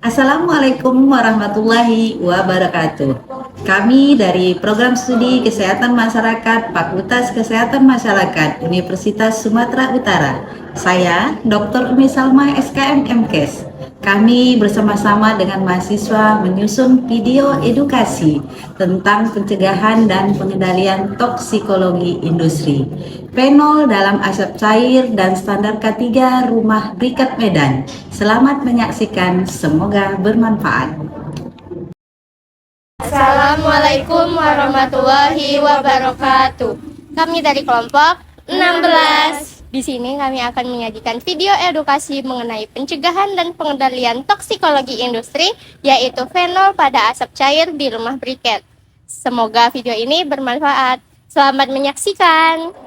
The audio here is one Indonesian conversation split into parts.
Assalamualaikum warahmatullahi wabarakatuh. Kami dari Program Studi Kesehatan Masyarakat Fakultas Kesehatan Masyarakat Universitas Sumatera Utara. Saya Dr. Umi Salma SKM MKes. Kami bersama-sama dengan mahasiswa menyusun video edukasi tentang pencegahan dan pengendalian toksikologi industri, fenol dalam asap cair dan standar K3 rumah briket Medan. Selamat menyaksikan, semoga bermanfaat. Assalamualaikum warahmatullahi wabarakatuh. Kami dari kelompok 16. Di sini kami akan menyajikan video edukasi mengenai pencegahan dan pengendalian toksikologi industri, yaitu fenol pada asap cair di rumah briket. Semoga video ini bermanfaat. Selamat menyaksikan.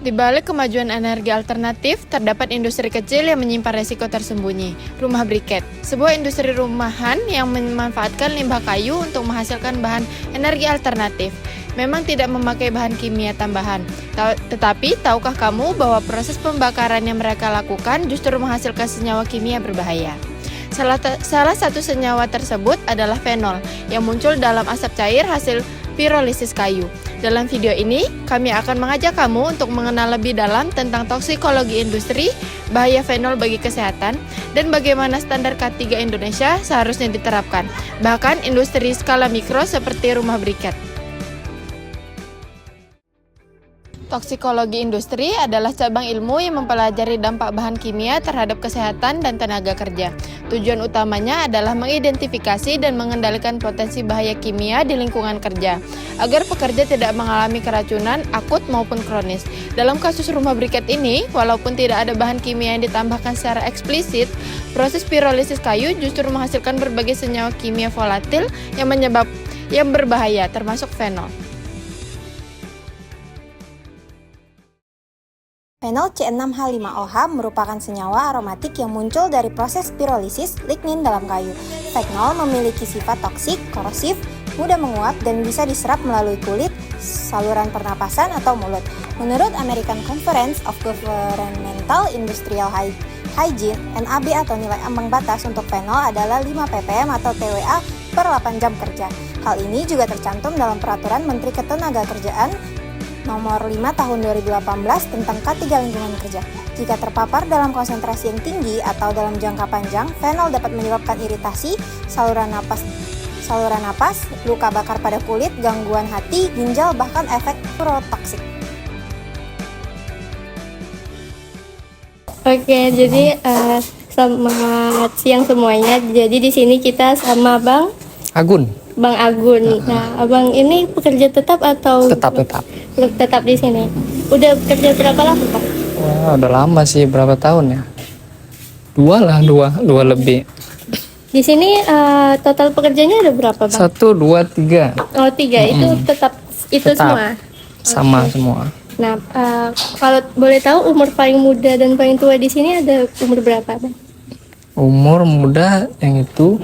Di balik kemajuan energi alternatif, terdapat industri kecil yang menyimpan resiko tersembunyi. Rumah briket, sebuah industri rumahan yang memanfaatkan limbah kayu untuk menghasilkan bahan energi alternatif. Memang tidak memakai bahan kimia tambahan, tetapi tahukah kamu bahwa proses pembakaran yang mereka lakukan justru menghasilkan senyawa kimia berbahaya? Salah satu senyawa tersebut adalah fenol yang muncul dalam asap cair hasil pirolisis kayu. Dalam video ini, kami akan mengajak kamu untuk mengenal lebih dalam tentang toksikologi industri, bahaya fenol bagi kesehatan, dan bagaimana standar K3 Indonesia seharusnya diterapkan, bahkan industri skala mikro seperti rumah briket. Toksikologi industri adalah cabang ilmu yang mempelajari dampak bahan kimia terhadap kesehatan dan tenaga kerja. Tujuan utamanya adalah mengidentifikasi dan mengendalikan potensi bahaya kimia di lingkungan kerja, agar pekerja tidak mengalami keracunan akut maupun kronis. Dalam kasus rumah briket ini, walaupun tidak ada bahan kimia yang ditambahkan secara eksplisit, proses pirolisis kayu justru menghasilkan berbagai senyawa kimia volatil yang berbahaya, termasuk fenol. Fenol C6H5OH merupakan senyawa aromatik yang muncul dari proses pirolisis lignin dalam kayu. Fenol memiliki sifat toksik, korosif, mudah menguap, dan bisa diserap melalui kulit, saluran pernapasan, atau mulut. Menurut American Conference of Governmental Industrial Hygiene, NAB atau nilai ambang batas untuk fenol adalah 5 ppm atau TWA per 8 jam kerja. Hal ini juga tercantum dalam Peraturan Menteri Ketenagakerjaan Nomor 5 Tahun 2018 tentang K3 Lingkungan Kerja. Jika terpapar dalam konsentrasi yang tinggi atau dalam jangka panjang, fenol dapat menyebabkan iritasi, saluran napas, luka bakar pada kulit, gangguan hati, ginjal, bahkan efek neurotoksik. Oke, jadi selamat siang semuanya. Jadi di sini kita sama Bang Agun. Nah, Abang ini pekerja tetap atau tetap di sini? Udah bekerja berapa lama, Pak? Wah, udah lama sih, berapa tahun ya? Dua lebih. Di sini total pekerjanya ada berapa, Bang? 1, 2, 3. Oh, 3. Itu tetap semua? Sama Okay. semua. Nah, kalau boleh tahu umur paling muda dan paling tua di sini ada umur berapa, Bang? Umur muda yang itu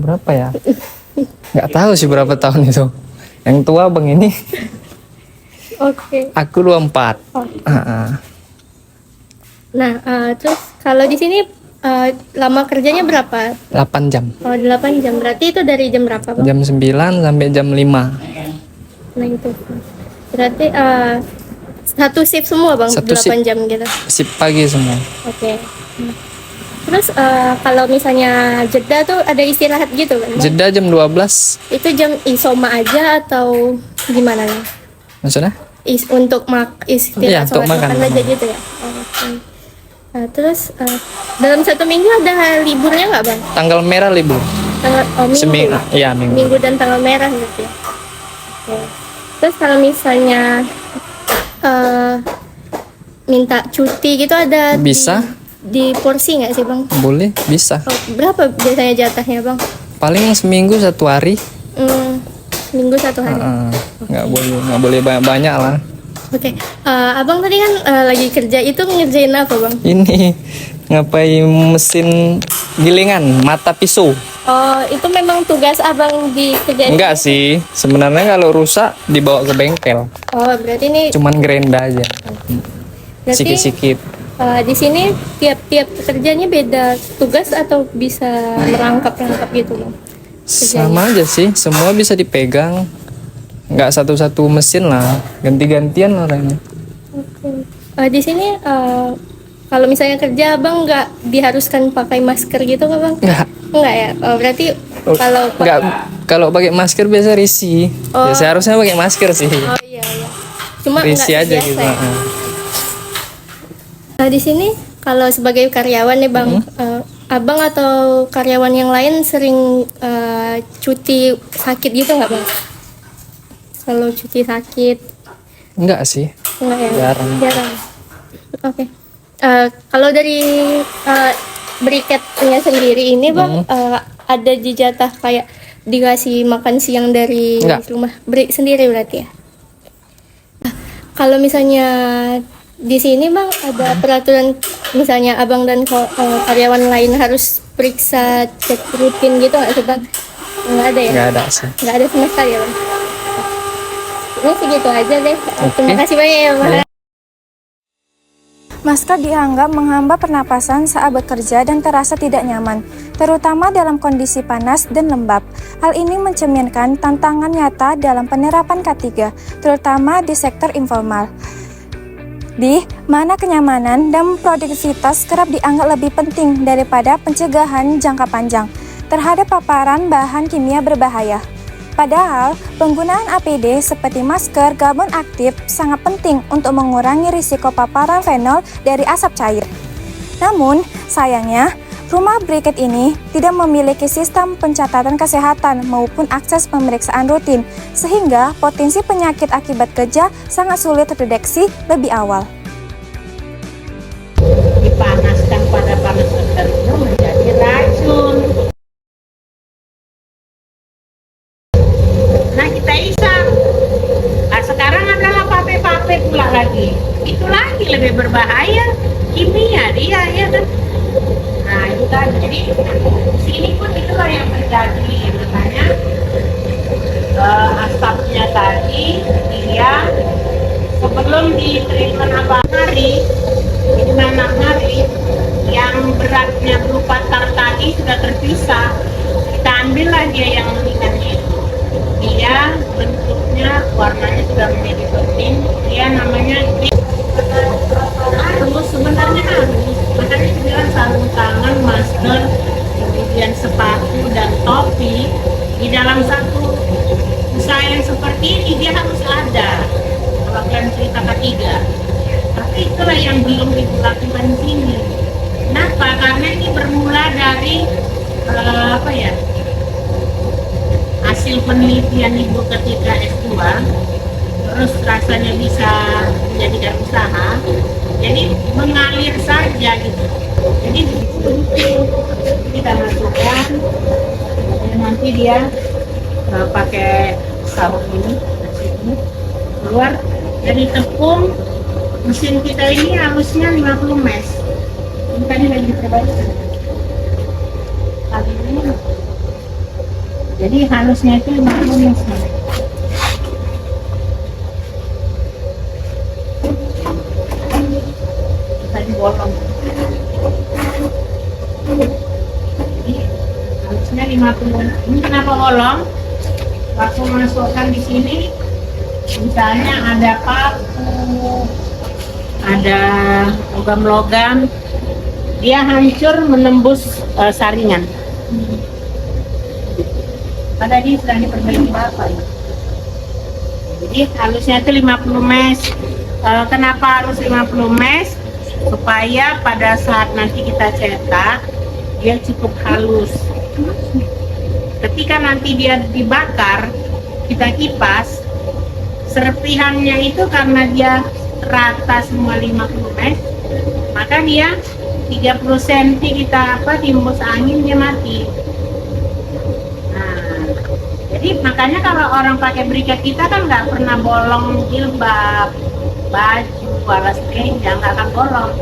berapa ya? Nggak tahu sih berapa tahun itu. Yang tua Bang ini. Oke. Aku 24. Oh. Nah, terus kalau di sini Lama kerjanya berapa? 8 jam. Oh, 8 jam. Berarti itu dari jam berapa, Bang? Jam 9 sampai jam 5. Nah, itu. Berarti satu shift semua, Bang? Satu 8 jam gitu. Sip pagi semua. Oke. Terus kalau misalnya jeda tuh ada istirahat gitu kan, Bang? Jeda jam 12. Itu jam isoma aja atau gimana nih? Maksudnya? Untuk Iya, istirahat untuk sholat makan aja gitu ya? Oh, oke. Terus dalam satu minggu ada liburnya nggak, Bang? Tanggal merah libur. Minggu. Seminggu. Iya, minggu. Minggu dan tanggal merah gitu ya. Oke. Terus kalau misalnya minta cuti gitu ada Bisa. di porsi nggak sih, Bang? Boleh, bisa. Oh, berapa biasanya jatahnya, Bang? Paling seminggu 1 hari. Minggu 1 hari. Nggak boleh banyak-banyak lah. Oke. Abang tadi kan lagi kerja itu ngerjain apa, Bang? Ini ngapain mesin gilingan mata pisau? Oh, itu memang tugas abang di kerjaan? Enggak sih, sebenarnya kalau rusak dibawa ke bengkel. Oh, berarti ini Cuman gerenda aja, berarti sikit-sikit. di sini tiap-tiap pekerjaannya beda tugas atau bisa merangkap-rangkap gitu, Bang? Sama aja sih, semua bisa dipegang. Nggak satu-satu mesin lah, ganti-gantian orangnya. Oke. Di sini kalau misalnya kerja abang nggak diharuskan pakai masker gitu nggak, Bang? Nggak ya. Oh, berarti kalau Nggak, kalau pakai masker biasa risih. Oh. Ya seharusnya pakai masker sih. oh iya iya. Cuma Risih nggak aja biasa gitu. ya. Di sini kalau sebagai karyawan nih, Bang, abang atau karyawan yang lain sering cuti sakit gitu nggak, Bang? Kalau cuti sakit? Enggak sih. Enggak ya? Jarang. Oke. Kalau dari briketnya sendiri ini, Bang, ada di jatah kayak dikasih makan siang dari Enggak. rumah sendiri berarti ya? Kalau misalnya di sini, Bang, ada peraturan misalnya abang dan karyawan lain harus periksa cek rutin gitu nggak sih, Bang? Nggak ada ya? Nggak ada sih. Nggak ada sama sekali ya, Bang? Ini segitu aja deh. Oke. Terima kasih banyak ya, Bang. Masker dianggap menghambat pernapasan saat bekerja dan terasa tidak nyaman, terutama dalam kondisi panas dan lembab. Hal ini mencerminkan tantangan nyata dalam penerapan K3, terutama di sektor informal, di mana kenyamanan dan produktivitas kerap dianggap lebih penting daripada pencegahan jangka panjang terhadap paparan bahan kimia berbahaya. Padahal, penggunaan APD seperti masker karbon aktif sangat penting untuk mengurangi risiko paparan fenol dari asap cair. Namun, sayangnya, rumah briket ini tidak memiliki sistem pencatatan kesehatan maupun akses pemeriksaan rutin, sehingga potensi penyakit akibat kerja sangat sulit terdeteksi lebih awal. Dipanaskan pada panas tertentu menjadi racun. Nah, kita isap. Nah, sekarang adalah pape-pape pula lagi. Itu lagi lebih berbahaya, kimia dia ya kan. Nah, itu kan jadi sini pun itulah yang terjadi. Makanya asapnya tadi dia sebelum di treatment hari yang beratnya berupa tar tadi sudah terpisah, kita ambillah dia yang ringannya itu. Dia bentuknya warnanya sudah menjadi bening, dia namanya harus sebenarnya harus, makanya bilang sarung tangan, masker, kemudian sepatu dan topi di dalam satu usaha yang seperti ini dia harus ada. Kalau kalian cerita ketiga, tapi itulah yang belum dilakukan di sini. Kenapa? Karena ini bermula dari hasil penelitian ibu ketika S2, terus rasanya bisa menjadikan usaha, jadi mengalir saja gitu. Jadi kita masukkan, dan nanti dia pakai sarung ini keluar dari tepung. Mesin kita ini halusnya 50 mes. Ini tadi lagi terbalik. Kali ini. Jadi halusnya itu 50 mes. Tadi bolong. 50. Ini kenapa bolong? Waktu masukkan di sini, misalnya ada paku, ada logam-logam, dia hancur menembus saringan. Pada ini sedang diperbaiki Bapak. Jadi halusnya itu 50 mes. Kenapa harus 50 mes? Supaya pada saat nanti kita cetak, dia cukup halus. Ketika nanti dia dibakar, kita kipas, serpihannya itu karena dia rata semua 50 mes, maka dia 30 cm kita timbus angin dia mati. Nah, jadi makanya kalau orang pakai briket kita kan nggak pernah bolong jilbab, baju, alas meja nggak akan bolong.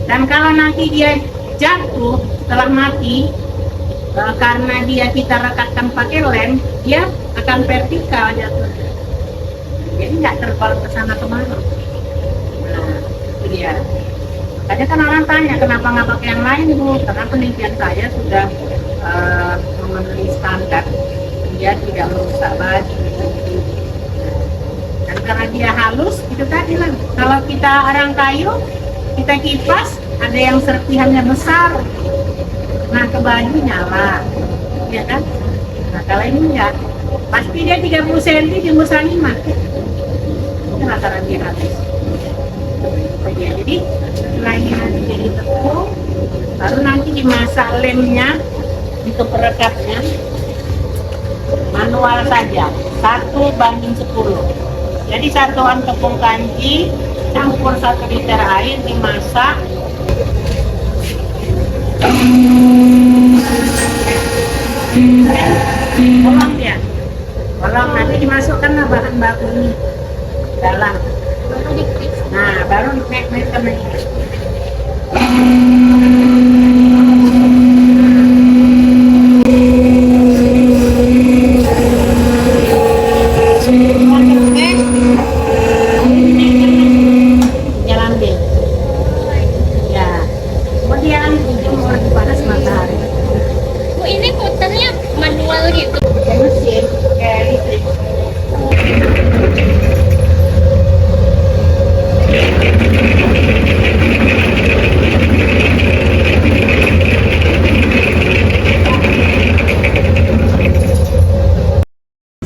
Dan kalau nanti dia jatuh setelah mati, karena dia kita rekatkan pakai lem, dia akan vertikal jatuh. Jadi nggak terbang ke sana kemana. Nah, itu dia. Makanya kan orang tanya kenapa nggak pakai yang lain Bu? Karena penelitian saya sudah memenuhi standar, dia tidak merusak baju. Dan karena dia halus, itu tadi lah. Kalau kita arang kayu, kita kipas, ada yang serpihannya besar. Nah, ke baju nyala, ya kan? Nah, kalau ini enggak, pasti dia 30 cm timbus angin mati. Itu rata-rata dia habis. Jadi, setelah ini nanti jadi tepung, baru nanti dimasak lemnya, dikeperekatnya, manual saja, 1:10. Jadi satuan tepung kanji campur 1 liter air dimasak. Bolong dia, bolong nanti dimasukkan bahan baku ini dalam. Nah, baru naik ke meja.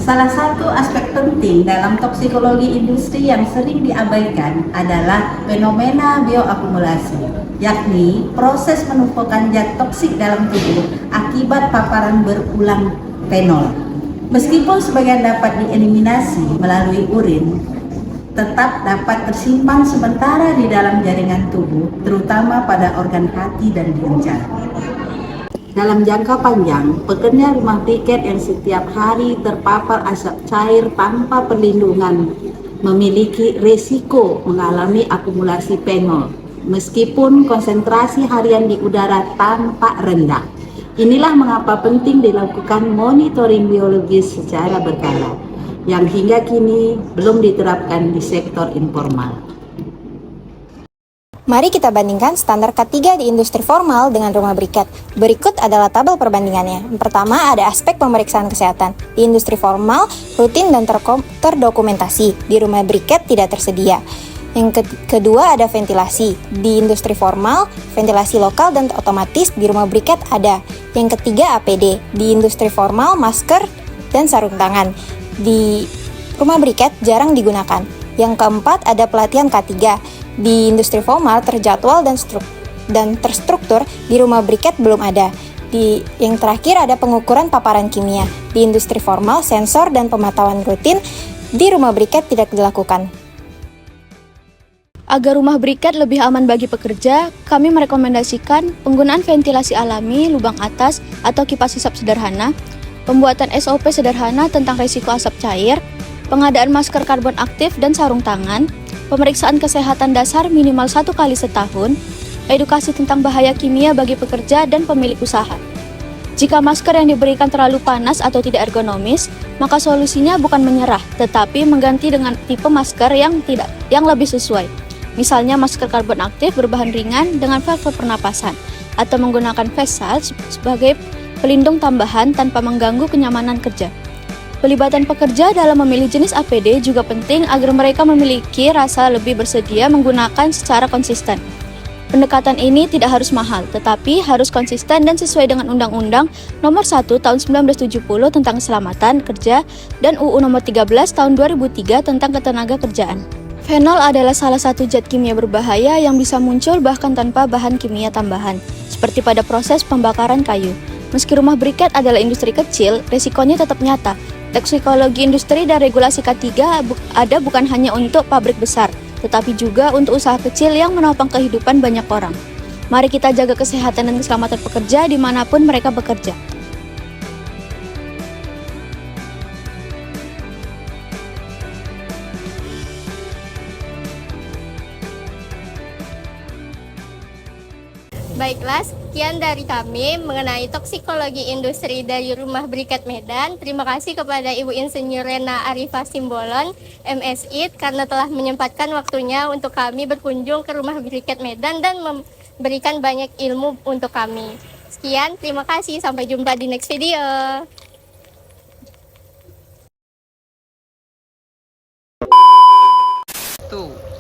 Salah satu aspek penting dalam toksikologi industri yang sering diabaikan adalah fenomena bioakumulasi, yakni proses penumpukan zat toksik dalam tubuh akibat paparan berulang fenol. Meskipun sebagian dapat dieliminasi melalui urin, tetap dapat tersimpan sementara di dalam jaringan tubuh, terutama pada organ hati dan ginjal. Dalam jangka panjang, pekerja rumah briket yang setiap hari terpapar asap cair tanpa perlindungan memiliki resiko mengalami akumulasi fenol, meskipun konsentrasi harian di udara tampak rendah. Inilah mengapa penting dilakukan monitoring biologis secara berkala, yang hingga kini belum diterapkan di sektor informal. Mari kita bandingkan standar K3 di industri formal dengan rumah briket. Berikut adalah tabel perbandingannya. Yang pertama ada aspek pemeriksaan kesehatan. Di industri formal, rutin dan terdokumentasi. Di rumah briket tidak tersedia. Yang kedua ada ventilasi. Di industri formal, ventilasi lokal dan otomatis. Di rumah briket ada. Yang ketiga APD. Di industri formal, masker dan sarung tangan. Di rumah briket jarang digunakan. Yang keempat ada pelatihan K3. Di industri formal terjadwal dan terstruktur, di rumah briket belum ada. Yang terakhir ada pengukuran paparan kimia. Di industri formal, sensor dan pemantauan rutin, di rumah briket tidak dilakukan. Agar rumah briket lebih aman bagi pekerja, kami merekomendasikan penggunaan ventilasi alami, lubang atas, atau kipas hisap sederhana, pembuatan SOP sederhana tentang risiko asap cair, pengadaan masker karbon aktif dan sarung tangan, pemeriksaan kesehatan dasar minimal 1 kali setahun, edukasi tentang bahaya kimia bagi pekerja dan pemilik usaha. Jika masker yang diberikan terlalu panas atau tidak ergonomis, maka solusinya bukan menyerah, tetapi mengganti dengan tipe masker yang lebih sesuai. Misalnya masker karbon aktif berbahan ringan dengan valve pernapasan, atau menggunakan face shield sebagai pelindung tambahan tanpa mengganggu kenyamanan kerja. Pelibatan pekerja dalam memilih jenis APD juga penting agar mereka memiliki rasa lebih bersedia menggunakan secara konsisten. Pendekatan ini tidak harus mahal, tetapi harus konsisten dan sesuai dengan Undang-Undang Nomor 1 Tahun 1970 tentang Keselamatan Kerja dan UU Nomor 13 Tahun 2003 tentang Ketenagakerjaan. Fenol adalah salah satu zat kimia berbahaya yang bisa muncul bahkan tanpa bahan kimia tambahan, seperti pada proses pembakaran kayu. Meski rumah briket adalah industri kecil, risikonya tetap nyata. Toksikologi industri dan regulasi K3 ada bukan hanya untuk pabrik besar, tetapi juga untuk usaha kecil yang menopang kehidupan banyak orang. Mari kita jaga kesehatan dan keselamatan pekerja dimanapun mereka bekerja. Baiklah, sekian dari kami mengenai toksikologi industri dari Rumah Briket Medan. Terima kasih kepada Ibu Insinyur Rena Arifah Simbolon, MSI, karena telah menyempatkan waktunya untuk kami berkunjung ke Rumah Briket Medan dan memberikan banyak ilmu untuk kami. Sekian, terima kasih. Sampai jumpa di next video. Tuh.